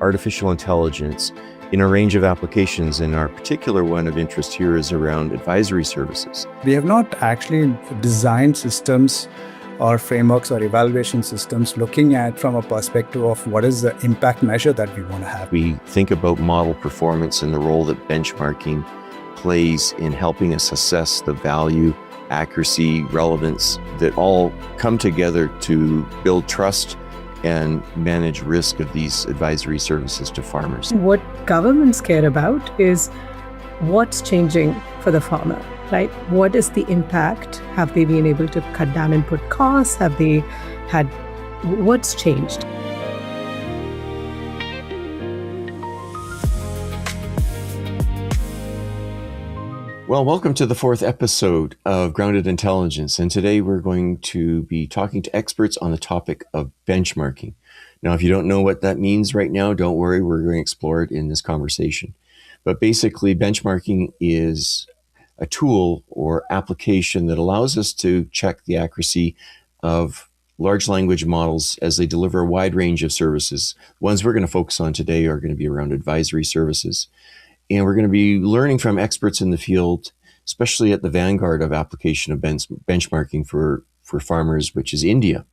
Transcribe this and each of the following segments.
artificial intelligence in a range of applications, and our particular one of interest here is around advisory services. We have not actually designed systems or frameworks or evaluation systems looking at from a perspective of what is the impact measure that we want to have. We think about model performance and the role that benchmarking plays in helping us assess the value, accuracy, relevance that all come together to build trust and manage risk of these advisory services to farmers. What governments care about is what's changing for the farmer, right? What is the impact? Have they been able to cut down input costs? Have they had, what's changed? Well, welcome to the fourth episode of Grounded Intelligence. And today we're going to be talking to experts on the topic of benchmarking. Now, if you don't know what that means right now, don't worry, we're going to explore it in this conversation. But basically, benchmarking is a tool or application that allows us to check the accuracy of large language models as they deliver a wide range of services. The ones we're going to focus on today are going to be around advisory services. And we're going to be learning from experts in the field, especially at the vanguard of application of benchmarking for farmers, which is India.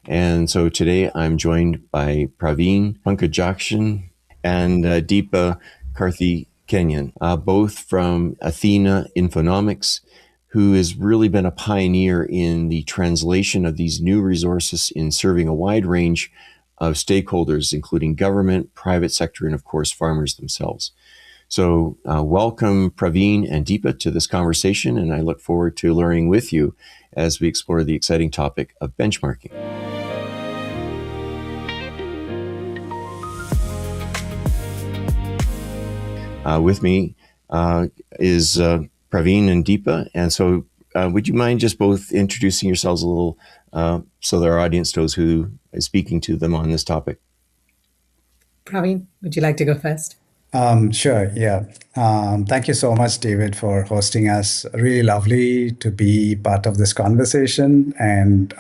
And so today I'm joined by Praveen, Pankajakshan, and Deepa, Karthykeyan, both from Athena Infonomics, who has really been a pioneer in the translation of these new resources in serving a wide range of stakeholders, including government, private sector, and of course, farmers themselves. So welcome Praveen and Deepa to this conversation, and I look forward to learning with you as we explore the exciting topic of benchmarking. With me is Praveen and Deepa, and so would you mind just both introducing yourselves a little so that our audience knows who is speaking to them on this topic? Praveen, would you like to go first? Sure, yeah. Thank you so much, David, for hosting us. Really lovely to be part of this conversation and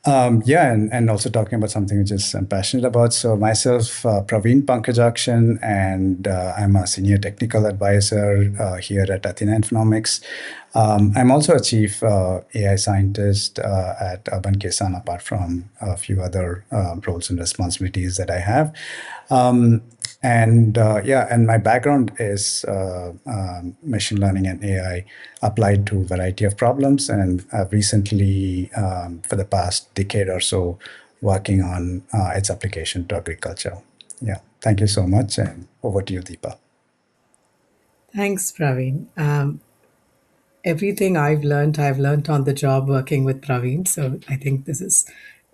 and also talking about something which is I'm passionate about. So myself, Praveen Pankajakshan, and I'm a senior technical advisor here at Athena Infonomics. I'm also a chief AI scientist at Urban Kisan, apart from a few other roles and responsibilities that I have. And my background is machine learning and AI applied to a variety of problems. And I've recently, for the past decade or so, working on its application to agriculture. Yeah, thank you so much. And over to you, Deepa. Thanks, Praveen. Everything I've learned on the job working with Praveen. So I think this is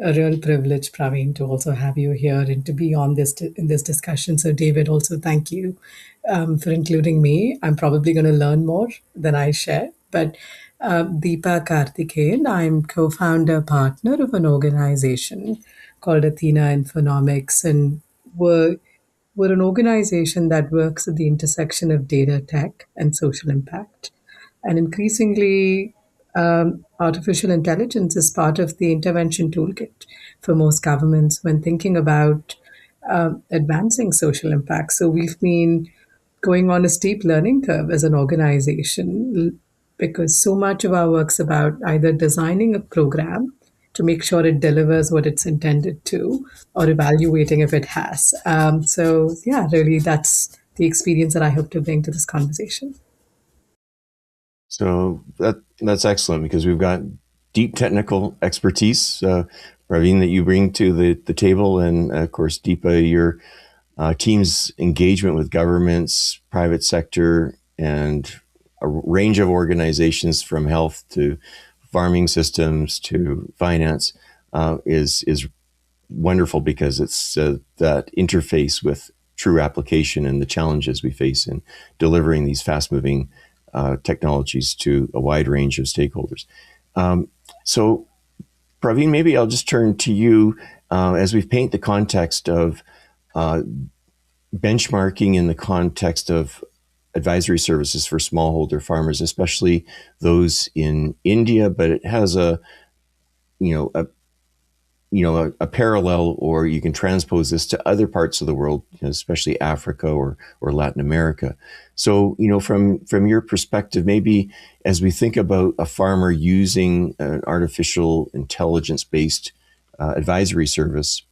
a real privilege, Praveen, to also have you here and to be on this in this discussion. So, David, also thank you for including me. I'm probably going to learn more than I share. But Deepa Karthykeyan, I'm co-founder partner of an organization called Athena Infonomics, and we're an organization that works at the intersection of data tech and social impact. And increasingly, artificial intelligence is part of the intervention toolkit for most governments when thinking about advancing social impact. So we've been going on a steep learning curve as an organization because so much of our work's about either designing a program to make sure it delivers what it's intended to or evaluating if it has. Really, that's the experience that I hope to bring to this conversation. So that's excellent because we've got deep technical expertise, Praveen, that you bring to the table. And of course, Deepa, your team's engagement with governments, private sector, and a range of organizations from health to farming systems to finance is wonderful because it's that interface with true application and the challenges we face in delivering these fast-moving technologies to a wide range of stakeholders. So, Praveen, maybe I'll just turn to you as we paint the context of benchmarking in the context of advisory services for smallholder farmers, especially those in India, but it has a a parallel, or you can transpose this to other parts of the world, especially Africa or Latin America. So, from your perspective, maybe as we think about a farmer using an artificial intelligence based advisory service,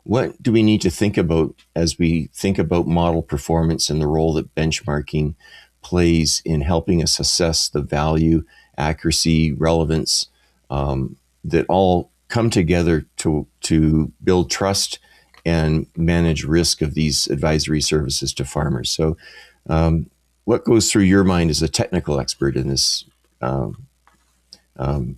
what do we need to think about as we think about model performance and the role that benchmarking plays in helping us assess the value, accuracy, relevance that all come together to build trust and manage risk of these advisory services to farmers? So, what goes through your mind as a technical expert in this um, um,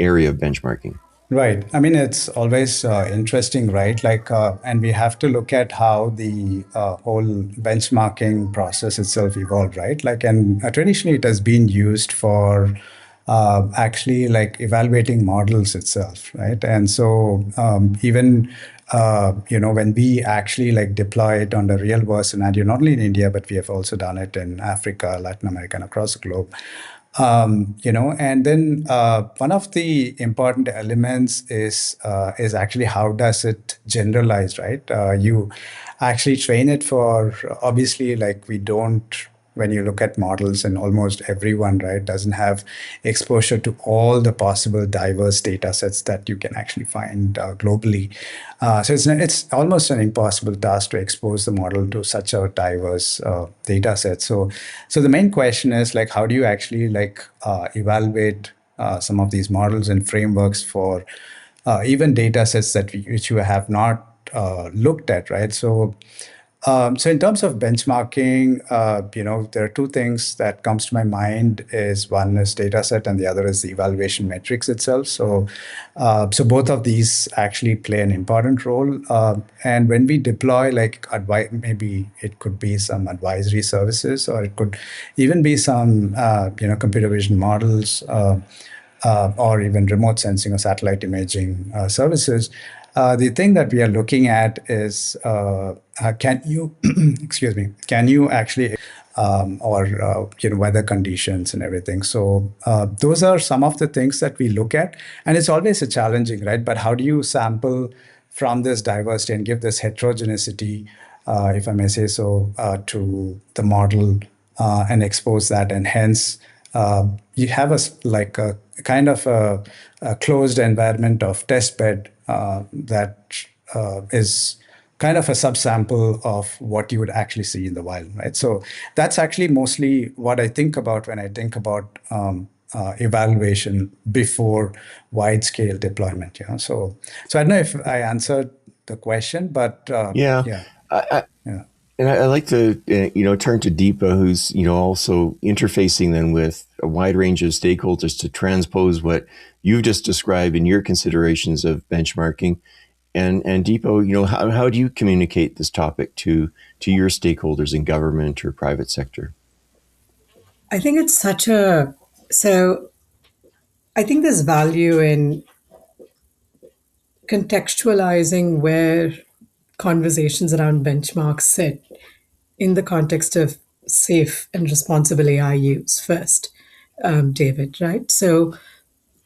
area of benchmarking? Right. I mean, it's always interesting, right? And we have to look at how the whole benchmarking process itself evolved, right? And traditionally it has been used for actually like evaluating models itself, right? And so even when we actually like deploy it on the real world scenario, not only in India, but we have also done it in Africa, Latin America, and across the globe. And then one of the important elements is actually how does it generalize, right? You actually train it for, obviously, like we don't, when you look at models, and almost everyone, right, doesn't have exposure to all the possible diverse data sets that you can actually find globally. So it's almost an impossible task to expose the model to such a diverse data set. So the main question is like, how do you actually like evaluate some of these models and frameworks for even data sets which you have not looked at, right? So in terms of benchmarking, there are two things that comes to my mind. Is one is data set, and the other is the evaluation metrics itself. So both of these actually play an important role. And when we deploy, like maybe it could be some advisory services, or it could even be some computer vision models. Or even remote sensing or satellite imaging services. The thing that we are looking at is can you, excuse me, can you actually or weather conditions and everything. So those are some of the things that we look at, and it's always a challenging, right? But how do you sample from this diversity and give this heterogeneity, if I may say so, to the model and expose that, and hence you have like a kind of a closed environment of test bed that is kind of a subsample of what you would actually see in the wild, right? So that's actually mostly what I think about when I think about evaluation before wide scale deployment. So I don't know if I answered the question, but Yeah. yeah, I, yeah. And I like to, turn to Deepa, who's, also interfacing then with a wide range of stakeholders to transpose what you've just described in your considerations of benchmarking. And Deepa, how do you communicate this topic to your stakeholders in government or private sector? I think it's such a so I think there's value in contextualizing where conversations around benchmarks sit in the context of safe and responsible AI use first, David, right? So,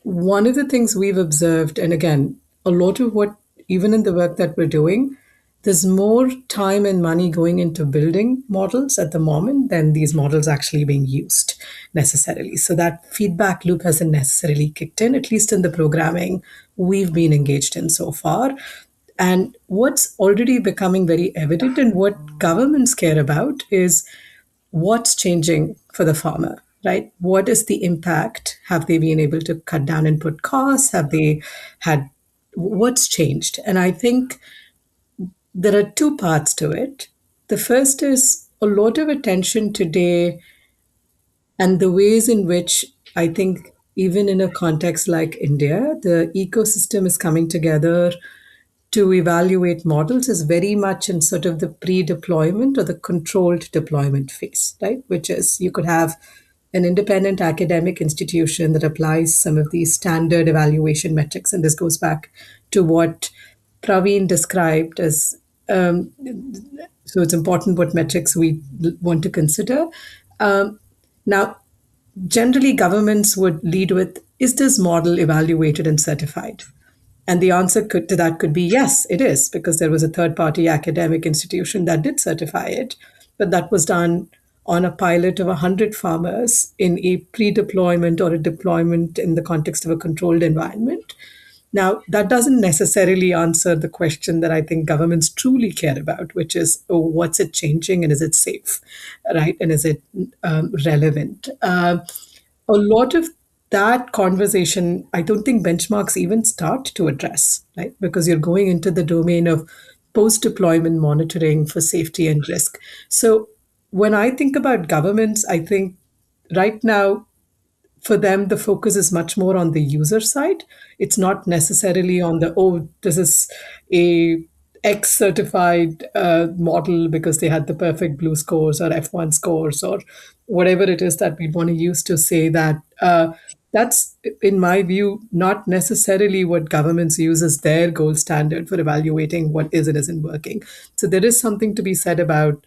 one of the things we've observed, and again, a lot of what, even in the work that we're doing, there's more time and money going into building models at the moment than these models actually being used necessarily. So that feedback loop hasn't necessarily kicked in, at least in the programming we've been engaged in so far. And what's already becoming very evident and what governments care about is what's changing for the farmer, right? What is the impact? Have they been able to cut down input costs? Have they had what's changed? And I think there are two parts to it. The first is a lot of attention today and the ways in which I think, even in a context like India, the ecosystem is coming together to evaluate models is very much in sort of the pre-deployment or the controlled deployment phase, right? Which is you could have an independent academic institution that applies some of these standard evaluation metrics. And this goes back to what Praveen described as so it's important what metrics we want to consider. Now, generally, governments would lead with, is this model evaluated and certified? And the answer to that could be yes, it is, because there was a third party academic institution that did certify it. But that was done on a pilot of 100 farmers in a pre deployment or a deployment in the context of a controlled environment. Now, that doesn't necessarily answer the question that I think governments truly care about, which is, oh, what's it changing and is it safe, right? And is it relevant? A lot of that conversation, I don't think benchmarks even start to address, right? Because you're going into the domain of post deployment monitoring for safety and risk. So when I think about governments, I think right now for them the focus is much more on the user side. It's not necessarily on the, oh, this is a X certified model because they had the perfect blue scores or F1 scores or whatever it is that we want to use to say that. That's, in my view, not necessarily what governments use as their gold standard for evaluating what is and isn't working. So there is something to be said about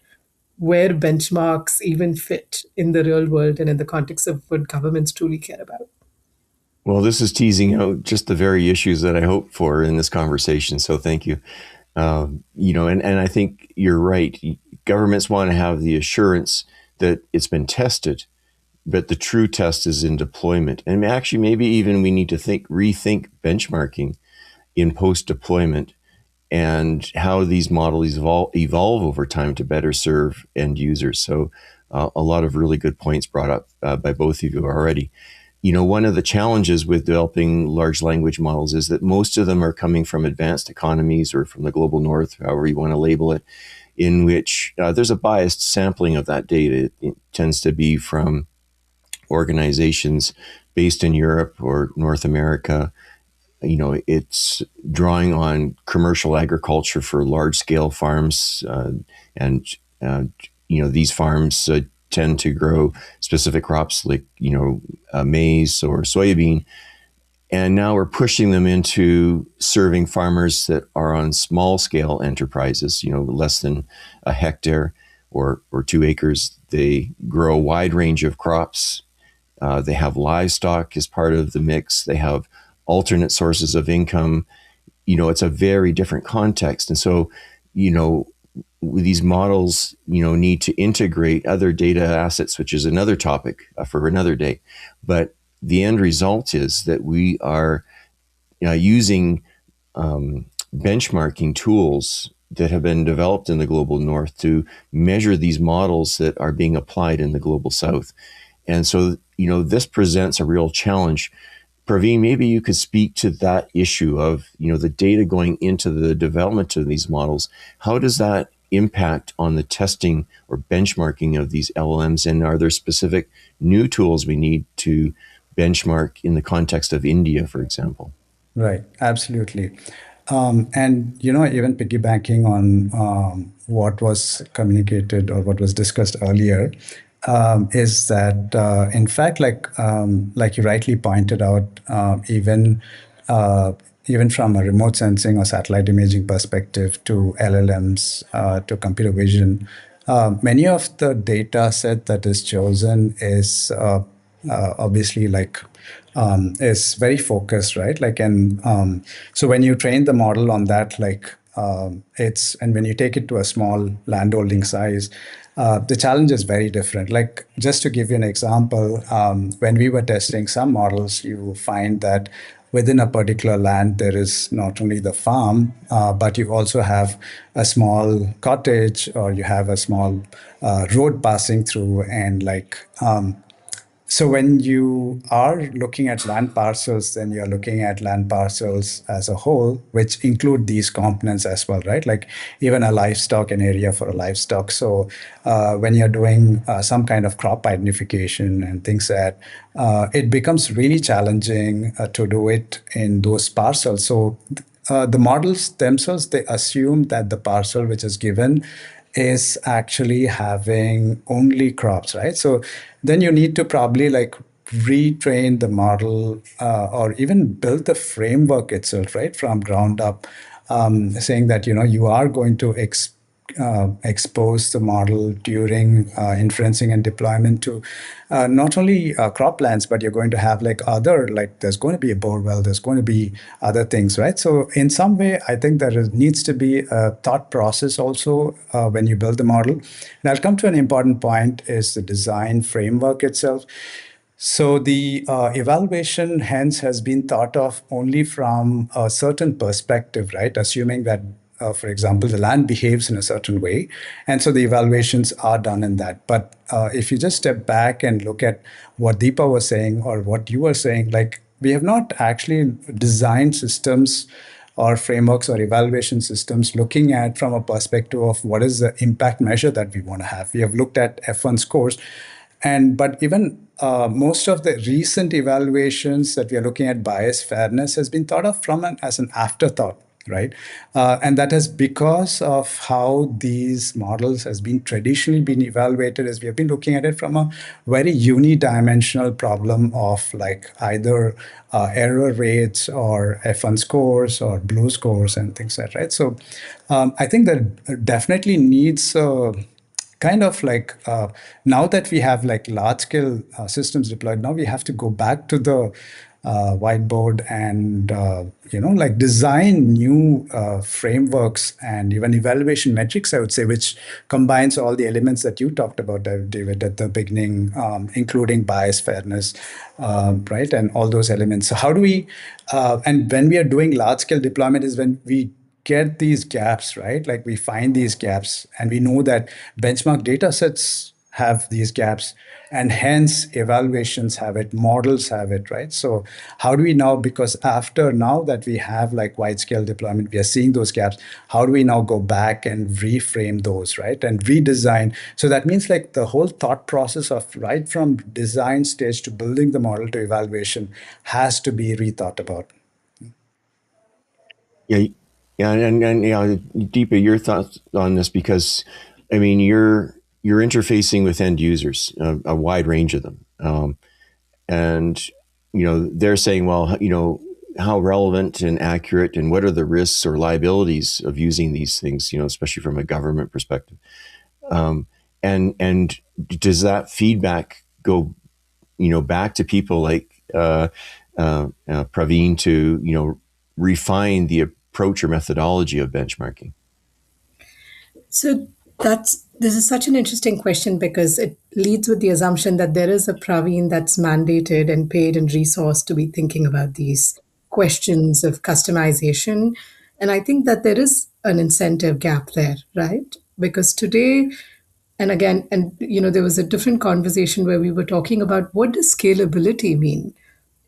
where benchmarks even fit in the real world and in the context of what governments truly care about. Well, this is teasing out just the very issues that I hope for in this conversation. So thank you. And I think you're right. Governments want to have the assurance that it's been tested, but the true test is in deployment. And actually, maybe even we need to rethink benchmarking in post deployment and how these models evolve over time to better serve end users. So, a lot of really good points brought up by both of you already. One of the challenges with developing large language models is that most of them are coming from advanced economies or from the global north, however you want to label it, in which there's a biased sampling of that data. It tends to be from organizations based in Europe or North America. It's drawing on commercial agriculture for large scale farms, and these farms tend to grow specific crops like maize or soybean, and now we're pushing them into serving farmers that are on small scale enterprises, less than a hectare or 2 acres. They grow a wide range of crops. They have livestock as part of the mix. They have alternate sources of income. It's a very different context. And so, these models, need to integrate other data assets, which is another topic for another day. But the end result is that we are using benchmarking tools that have been developed in the global north to measure these models that are being applied in the global south. And so, this presents a real challenge. Praveen, maybe you could speak to that issue of, the data going into the development of these models. How does that impact on the testing or benchmarking of these LLMs? And are there specific new tools we need to benchmark in the context of India, for example? Right, absolutely. And, even piggybacking on what was communicated or what was discussed earlier, is that, in fact, like you rightly pointed out, even from a remote sensing or satellite imaging perspective to LLMs, to computer vision, many of the data set that is chosen is obviously is very focused, right? So when you train the model on that, and when you take it to a small landholding size, the challenge is very different. Like, just to give you an example, when we were testing some models, you find that within a particular land, there is not only the farm, but you also have a small cottage, or you have a small road passing through. And so when you are looking at land parcels, then you're looking at land parcels as a whole, which include these components as well, right? Like even a livestock, an area for a livestock. So when you're doing some kind of crop identification and things like that, it becomes really challenging to do it in those parcels. So the models themselves, they assume that the parcel which is given is actually having only crops, right? So then you need to probably retrain the model, or even build the framework itself, right, from ground up, saying that you are going to expose the model during inferencing and deployment to not only croplands, but you're going to have like other, like there's going to be a bore well, there's going to be other things, right? So in some way, I think needs to be a thought process also when you build the model. And I'll come to an important point is the design framework itself. So the evaluation hence has been thought of only from a certain perspective, right? Assuming that, for example, the land behaves in a certain way. And so the evaluations are done in that. But if you just step back and look at what Deepa was saying or what you were saying, like we have not actually designed systems or frameworks or evaluation systems looking at from a perspective of what is the impact measure that we want to have. We have looked at F1 scores, and but even most of the recent evaluations that we are looking at bias fairness has been thought of as an afterthought, right? And that is because of how these models has been traditionally been evaluated, as we have been looking at it from a very unidimensional problem of like either error rates or F1 scores or BLEU scores and things like that, right? So I think that definitely needs kind of like now that we have like large scale systems deployed, now we have to go back to the whiteboard and like design new frameworks and even evaluation metrics, I would say, which combines all the elements that you talked about, David, at the beginning, including bias, fairness, right, and all those elements. So how do we and when we are doing large scale deployment is when we get these gaps, right? Like we find these gaps and we know that benchmark data sets have these gaps and hence evaluations have it, models have it, right? So how do we now, because after now that we have like wide scale deployment, we are seeing those gaps, how do we now go back and reframe those, right? And redesign. So that means like the whole thought process of right from design stage to building the model to evaluation has to be rethought about. Yeah, yeah, and yeah, Deepa, your thoughts on this, because I mean you're interfacing with end users, a wide range of them, and they're saying, well, how relevant and accurate, and what are the risks or liabilities of using these things, especially from a government perspective, and does that feedback go back to people like Praveen to refine the approach or methodology of benchmarking? So this is such an interesting question because it leads with the assumption that there is a Praveen that's mandated and paid and resourced to be thinking about these questions of customization. And I think that there is an incentive gap there, right? Because today, and again, and there was a different conversation where we were talking about what does scalability mean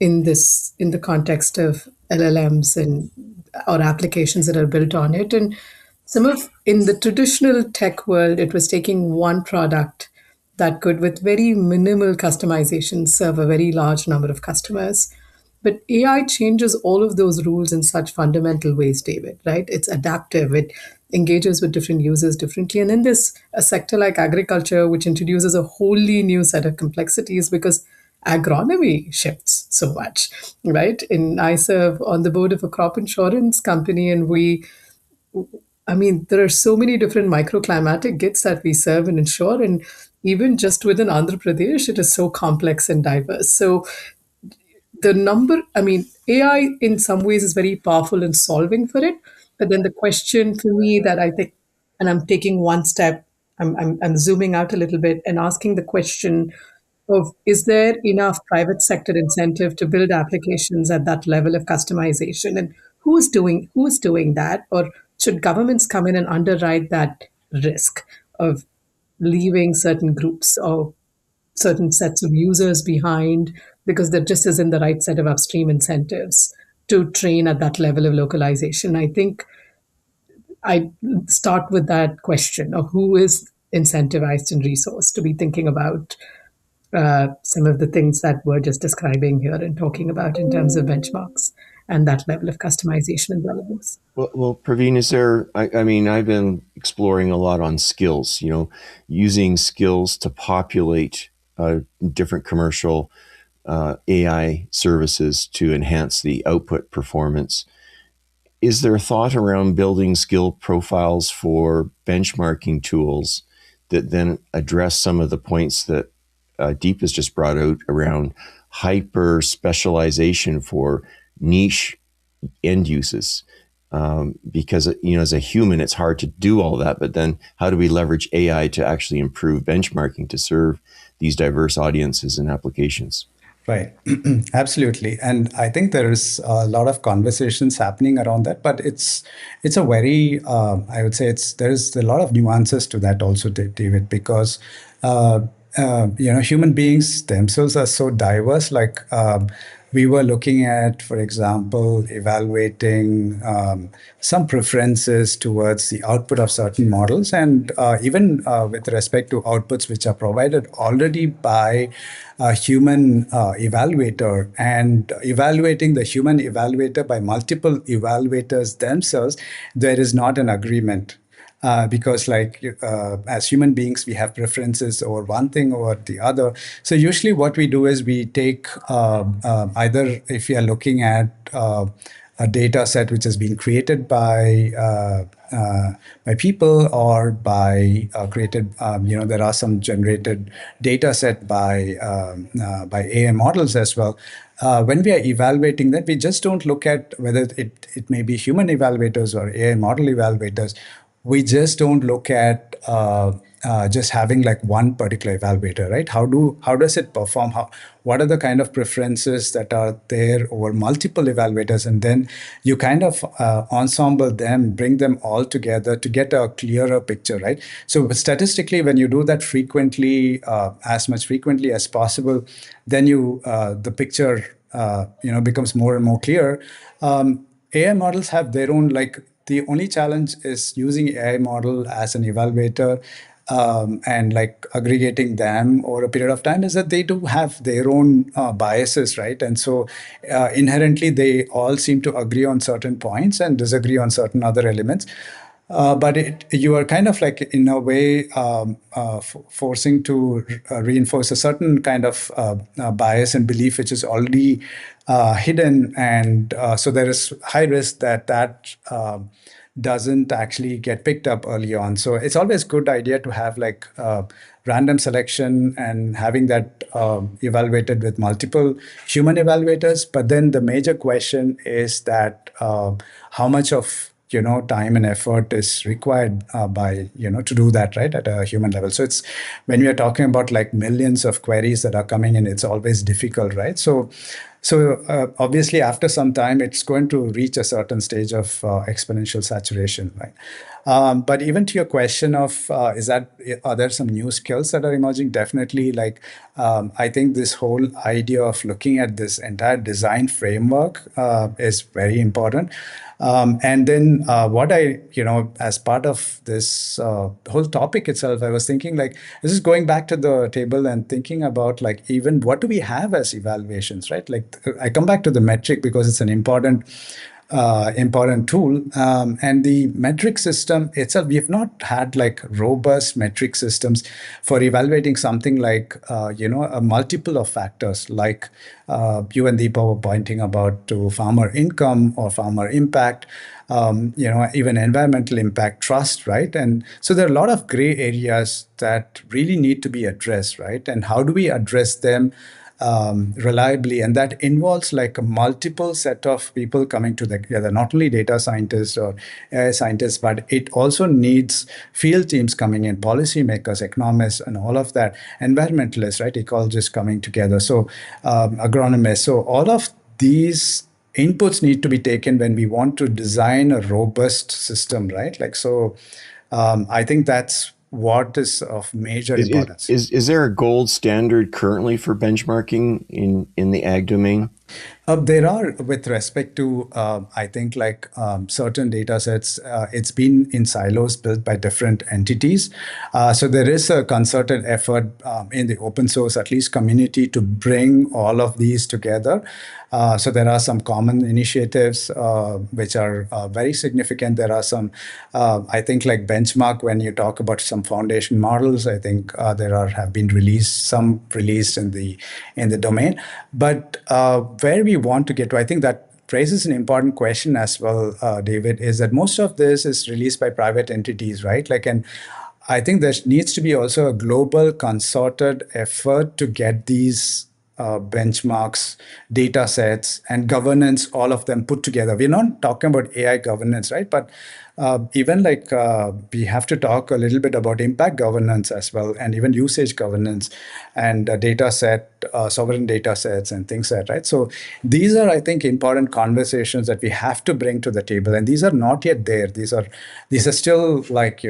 in the context of LLMs and or applications that are built on it. And some of in the traditional tech world, it was taking one product that could, with very minimal customization, serve a very large number of customers. But AI changes all of those rules in such fundamental ways, David, right? It's adaptive. It engages with different users differently. And then there's a sector like agriculture, which introduces a wholly new set of complexities because agronomy shifts so much, right? And I serve on the board of a crop insurance company, and there are so many different microclimatic gits that we serve and insure. And even just within Andhra Pradesh, it is so complex and diverse. So AI in some ways is very powerful in solving for it. But then the question for me that I think, and I'm taking one step, I'm zooming out a little bit and asking the question of is there enough private sector incentive to build applications at that level of customization, and who is doing that, or should governments come in and underwrite that risk of leaving certain groups or certain sets of users behind because there just isn't the right set of upstream incentives to train at that level of localization? I think I start with that question of who is incentivized and resourced to be thinking about some of the things that we're just describing here and talking about in terms of benchmarks and that level of customization and relevance. Well, Praveen, is there? I mean, I've been exploring a lot on skills. Using skills to populate different commercial AI services to enhance the output performance. is there a thought around building skill profiles for benchmarking tools that then address some of the points that Deep has just brought out around hyper specialization for niche end uses? Because as a human, it's hard to do all that. But then, how do we leverage AI to actually improve benchmarking to serve these diverse audiences and applications? Right. Absolutely. And I think there is a lot of conversations happening around that, but it's a very I would say there's a lot of nuances to that also, David, because uh, human beings themselves are so diverse. Like we were looking at, for example, evaluating some preferences towards the output of certain models, and even with respect to outputs which are provided already by a human evaluator, and evaluating the human evaluator by multiple evaluators themselves, there is not an agreement. Because as human beings, we have preferences over one thing or the other. So usually what we do is we take either, if we are looking at a data set which has been created by people, or by created, there are some generated data set by AI models as well. When we are evaluating that, we just don't look at whether it may be human evaluators or AI model evaluators. We just don't look at just having like one particular evaluator, right? How does it perform? What are the kind of preferences that are there over multiple evaluators? And then you kind of ensemble them, bring them all together to get a clearer picture, right? So statistically, when you do that frequently, as much frequently as possible, then the picture becomes more and more clear. AI models have their own, like, the only challenge is using AI model as an evaluator, and like aggregating them over a period of time, is that they do have their own biases, right? And so inherently, they all seem to agree on certain points and disagree on certain other elements. But you are kind of like, in a way, forcing to reinforce a certain kind of bias and belief which is already hidden. And so there is high risk that doesn't actually get picked up early on. So it's always a good idea to have like random selection and having that evaluated with multiple human evaluators. But then the major question is that how much of time and effort is required to do that, right, at a human level. So it's, when we are talking about like millions of queries that are coming in, it's always difficult, right? So obviously, after some time, it's going to reach a certain stage of exponential saturation, right? But even to your question of are there some new skills that are emerging? Definitely. Like I think this whole idea of looking at this entire design framework is very important. And then what as part of this whole topic itself, I was thinking, like, this is going back to the table and thinking about, like, even what do we have as evaluations, right? Like, I come back to the metric because it's an important tool. And the metric system itself, we have not had like robust metric systems for evaluating something like, a multiple of factors, like you and Deepa were pointing about, to farmer income or farmer impact, even environmental impact, trust, right? And so there are a lot of gray areas that really need to be addressed, right? And how do we address them reliably? And that involves like a multiple set of people coming together, not only data scientists or AI scientists, but it also needs field teams coming in, policymakers, economists, and all of that, environmentalists, right, ecologists coming together, so agronomists. So all of these inputs need to be taken when we want to design a robust system, right? Like, so I think that's what is of major importance. Is there a gold standard currently for benchmarking in the ag domain? There are, with respect to, I think, like certain data sets, it's been in silos built by different entities. So there is a concerted effort in the open source, at least community, to bring all of these together. So there are some common initiatives which are very significant. There are some, I think, like benchmark, when you talk about some foundation models, I think have been released in the domain. But where we want to get to, I think that raises an important question as well, David, is that most of this is released by private entities, right? Like, and I think there needs to be also a global concerted effort to get these benchmarks, data sets, and governance, all of them put together. We're not talking about AI governance, right? But even like we have to talk a little bit about impact governance as well, and even usage governance and data set, sovereign data sets and things like that, right? So these are, I think, important conversations that we have to bring to the table. And these are not yet there. These are still like,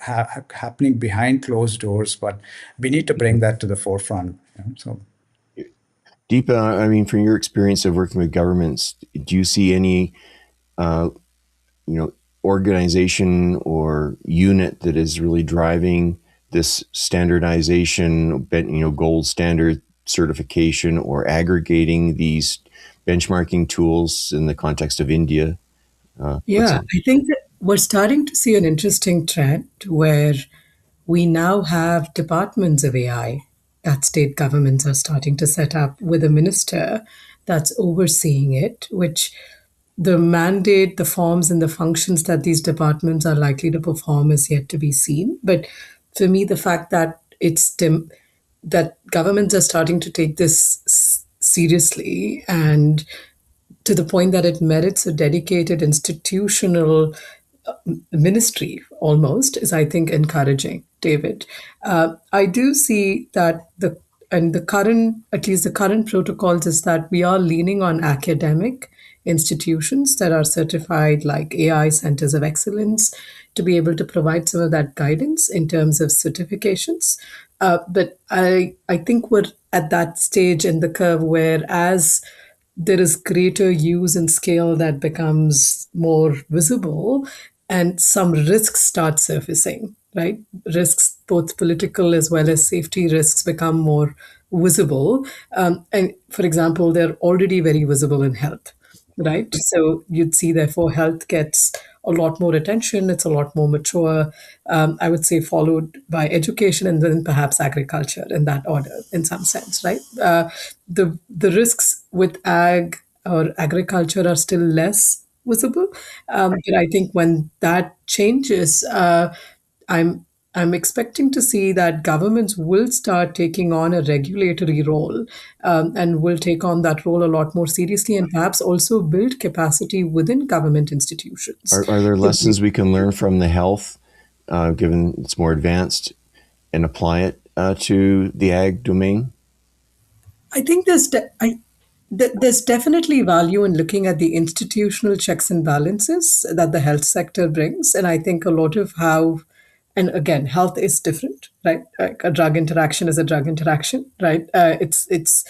happening behind closed doors, but we need to bring that to the forefront. So Deepa, I mean, from your experience of working with governments, do you see any, organization or unit that is really driving this standardization, gold standard certification, or aggregating these benchmarking tools in the context of India? Yeah, I think that we're starting to see an interesting trend where we now have departments of AI that state governments are starting to set up with a minister that's overseeing it, which the mandate, the forms, and the functions that these departments are likely to perform is yet to be seen. But for me, the fact that that governments are starting to take this seriously and to the point that it merits a dedicated institutional ministry almost is, I think, encouraging, David. I do see that the current, at least the current protocols, is that we are leaning on academic institutions that are certified like AI centers of excellence to be able to provide some of that guidance in terms of certifications. But I think we're at that stage in the curve where, as there is greater use and scale that becomes more visible, and some risks start surfacing, right? Risks, both political as well as safety risks, become more visible. And for example, they're already very visible in health, right? So you'd see, therefore, health gets a lot more attention. It's a lot more mature. I would say followed by education and then perhaps agriculture in that order, in some sense, right? The risks with ag or agriculture are still less visible, but I think when that changes, I'm I'm expecting to see that governments will start taking on a regulatory role, and will take on that role a lot more seriously, and perhaps also build capacity within government institutions. Are there lessons we can learn from the health, given it's more advanced, and apply it to the ag domain? I think there's definitely value in looking at the institutional checks and balances that the health sector brings, and I think a lot of how, and again, health is different, right? Like a drug interaction is a drug interaction, right? It's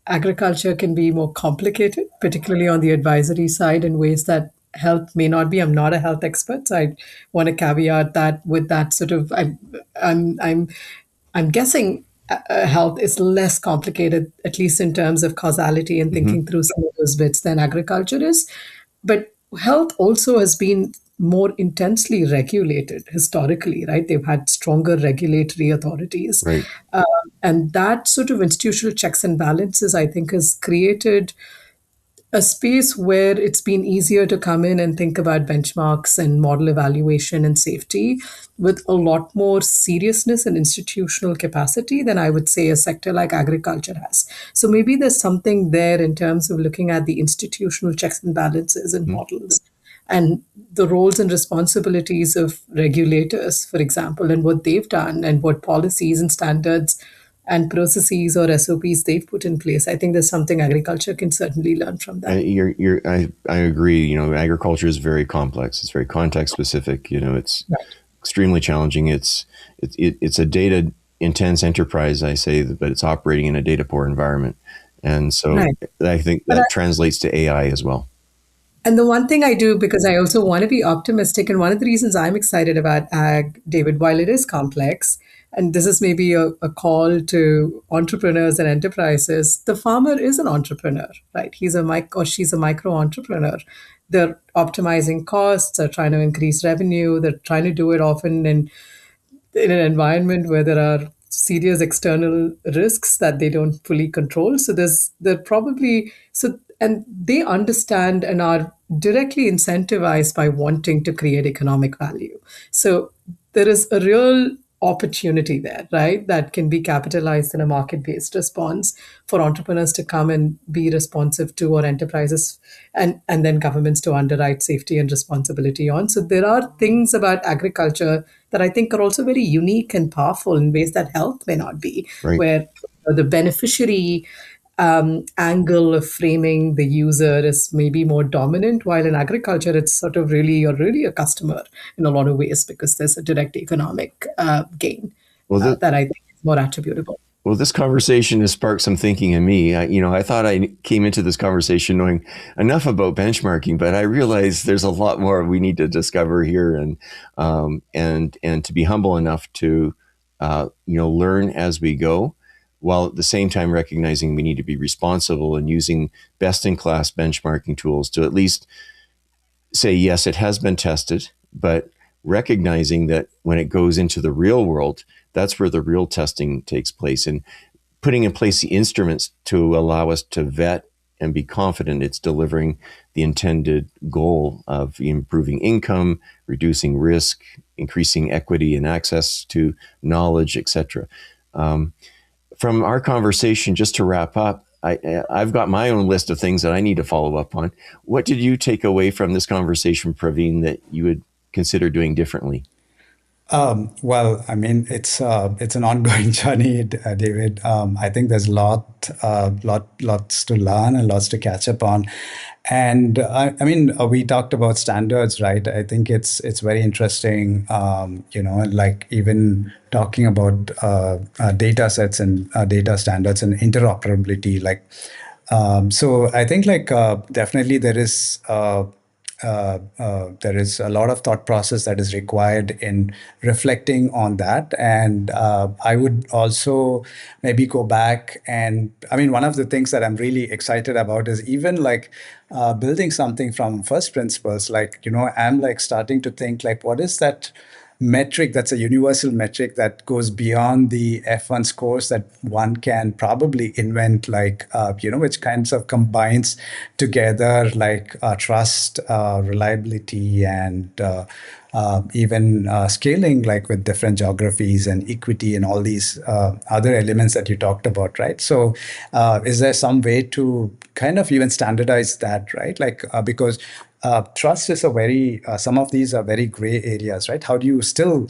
agriculture can be more complicated, particularly on the advisory side, in ways that health may not be. I'm not a health expert, so I want to caveat that with that sort of. I'm guessing health is less complicated, at least in terms of causality and thinking through some of those bits, than agriculture is. But health also has been more intensely regulated historically, right? They've had stronger regulatory authorities. Right. And that sort of institutional checks and balances, I think, has created a space where it's been easier to come in and think about benchmarks and model evaluation and safety with a lot more seriousness and institutional capacity than I would say a sector like agriculture has. So maybe there's something there in terms of looking at the institutional checks and balances and models and the roles and responsibilities of regulators, for example, and what they've done and what policies and standards and processes or SOPs they've put in place. I think there's something agriculture can certainly learn from that. I agree. Agriculture is very complex. It's very context specific. It's Right. extremely challenging. It's a data intense enterprise, I say, but it's operating in a data poor environment. And so Right. I think that translates to AI as well. And the one thing I do, because I also want to be optimistic, and one of the reasons I'm excited about ag, David, while it is complex, and this is maybe a call to entrepreneurs and enterprises, the farmer is an entrepreneur, right? He's a mic or she's a micro entrepreneur. They're optimizing costs, they're trying to increase revenue, they're trying to do it often in an environment where there are serious external risks that they don't fully control. So there probably so and they understand and are directly incentivized by wanting to create economic value. So there is a real opportunity there, right? That can be capitalized in a market based response for entrepreneurs to come and be responsive to, or enterprises and then governments to underwrite safety and responsibility on. So there are things about agriculture that I think are also very unique and powerful in ways that health may not be, Right. where the beneficiary angle of framing the user is maybe more dominant, while in agriculture it's sort of really, you're really a customer in a lot of ways because there's a direct economic gain Well, that I think is more attributable. Well, this conversation has sparked some thinking in me. I thought I came into this conversation knowing enough about benchmarking, but I realize there's a lot more we need to discover here, and to be humble enough to learn as we go, while at the same time recognizing we need to be responsible and using best-in-class benchmarking tools to at least say, yes, it has been tested, but recognizing that when it goes into the real world, that's where the real testing takes place, and putting in place the instruments to allow us to vet and be confident it's delivering the intended goal of improving income, reducing risk, increasing equity and access to knowledge, etc. From our conversation, just to wrap up, I've got my own list of things that I need to follow up on. What did you take away from this conversation, Praveen, that you would consider doing differently? Well, I mean, it's an ongoing journey, David. I think there's lots to learn and lots to catch up on. And I mean, we talked about standards, right? I think it's very interesting. Like even talking about data sets and data standards and interoperability. So I think definitely there is a lot of thought process that is required in reflecting on that. And I would also maybe go back and, I mean, one of the things that I'm really excited about is even building something from first principles. I'm starting to think what is that metric that's a universal metric that goes beyond the F1 scores that one can probably invent, which kinds of combines together trust, reliability, and even scaling, with different geographies and equity and all these other elements that you talked about, right? So is there some way to kind of even standardize that, right? Because trust is some of these are very gray areas, right? How do you still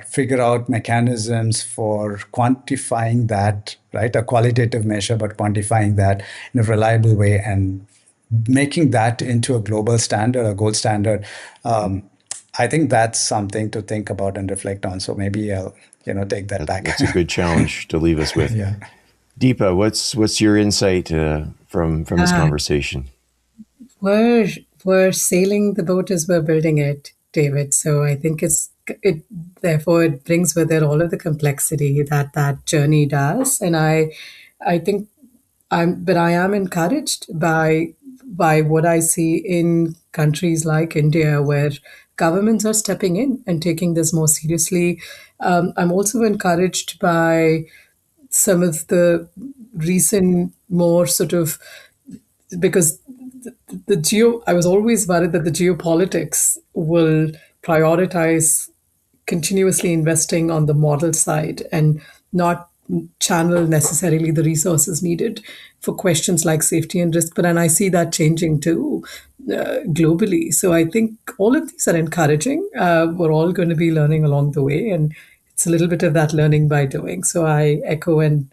figure out mechanisms for quantifying that, right? A qualitative measure, but quantifying that in a reliable way and making that into a global standard, a gold standard. I think that's something to think about and reflect on. So maybe I'll, take that back. That's a good challenge to leave us with. Yeah. Deepa, what's your insight from this conversation? We're sailing the boat as we're building it, David. So I think it therefore it brings with it all of the complexity that journey does. And I think I am encouraged by what I see in countries like India, where governments are stepping in and taking this more seriously. I'm also encouraged by some of the recent more sort of, because I was always worried that the geopolitics will prioritize continuously investing on the model side and not channel necessarily the resources needed for questions like safety and risk. But and I see that changing too globally. So I think all of these are encouraging. We're all going to be learning along the way, and it's a little bit of that learning by doing. So I echo and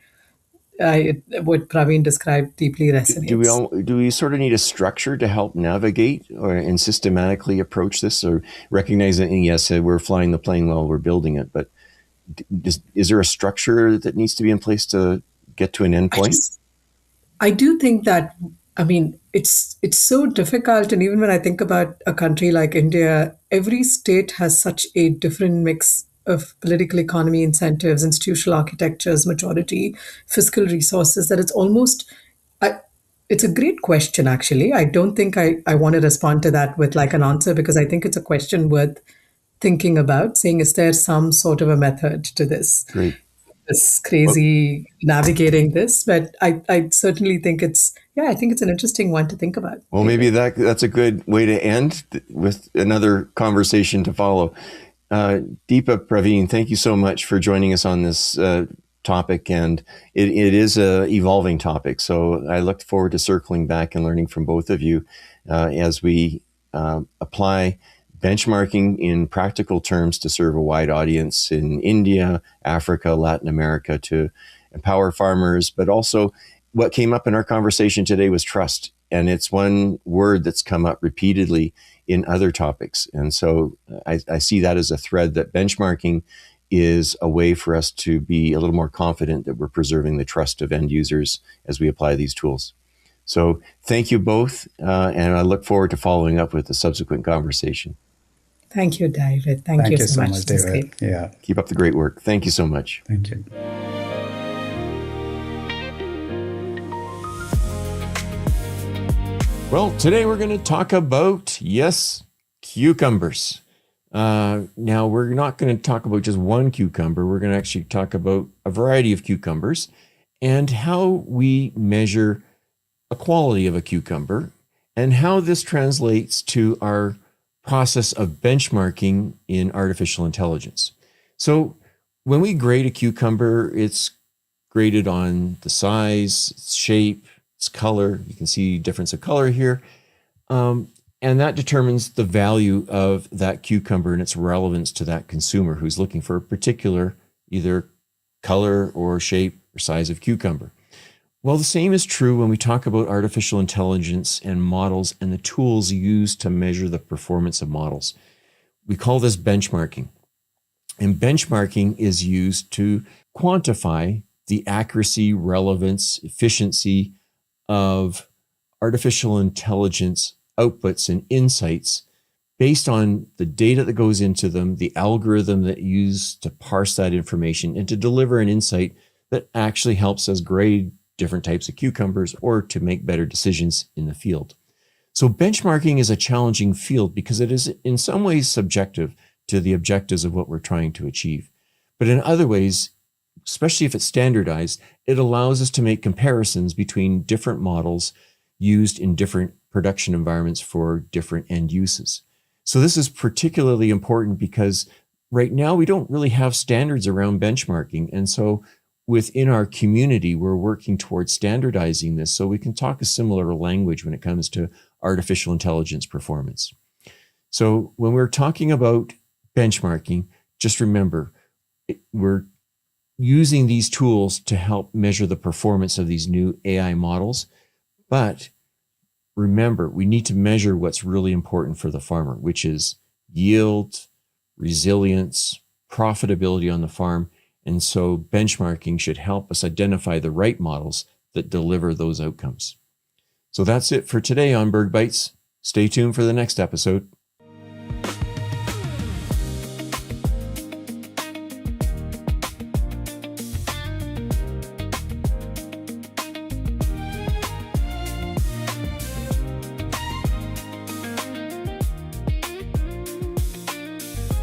what Praveen described deeply resonates. Do we sort of need a structure to help navigate and systematically approach this, or recognize that, yes, we're flying the plane while we're building it, but is there a structure that needs to be in place to get to an endpoint? I do think that, I mean, it's so difficult. And even when I think about a country like India, every state has such a different mix of political economy incentives, institutional architectures, majority, fiscal resources, that it's almost, it's a great question, actually. I don't think I want to respond to that with an answer, because I think it's a question worth thinking about, saying, is there some sort of a method to this? Great. this crazy navigating this, but I certainly think I think it's an interesting one to think about. Well, maybe that's a good way to end with another conversation to follow. Deepa, Praveen, thank you so much for joining us on this topic, and it is a evolving topic. So I look forward to circling back and learning from both of you as we apply benchmarking in practical terms to serve a wide audience in India, Africa, Latin America, to empower farmers. But also, what came up in our conversation today was trust. And it's one word that's come up repeatedly in other topics. And so I see that as a thread, that benchmarking is a way for us to be a little more confident that we're preserving the trust of end users as we apply these tools. So thank you both. And I look forward to following up with the subsequent conversation. Thank you, David. Thank you so much, David. Yeah. Keep up the great work. Thank you so much. Thank you. Well, today we're going to talk about, yes, cucumbers. Now, we're not going to talk about just one cucumber. We're going to actually talk about a variety of cucumbers and how we measure a quality of a cucumber and how this translates to our process of benchmarking in artificial intelligence. So when we grade a cucumber, it's graded on the size, its shape, its color. You can see difference of color here. And that determines the value of that cucumber and its relevance to that consumer who's looking for a particular either color or shape or size of cucumber. Well, the same is true when we talk about artificial intelligence and models and the tools used to measure the performance of models. We call this benchmarking. And benchmarking is used to quantify the accuracy, relevance, efficiency of artificial intelligence outputs and insights based on the data that goes into them, the algorithm that you use to parse that information and to deliver an insight that actually helps us grade different types of cucumbers or to make better decisions in the field. So benchmarking is a challenging field because it is in some ways subjective to the objectives of what we're trying to achieve. But in other ways, especially if it's standardized, it allows us to make comparisons between different models used in different production environments for different end uses. So this is particularly important because right now we don't really have standards around benchmarking. And so within our community, we're working towards standardizing this so we can talk a similar language when it comes to artificial intelligence performance. So when we're talking about benchmarking, just remember, we're using these tools to help measure the performance of these new AI models. But remember, we need to measure what's really important for the farmer, which is yield, resilience, profitability on the farm. And so benchmarking should help us identify the right models that deliver those outcomes. So that's it for today on Berg Bites. Stay tuned for the next episode.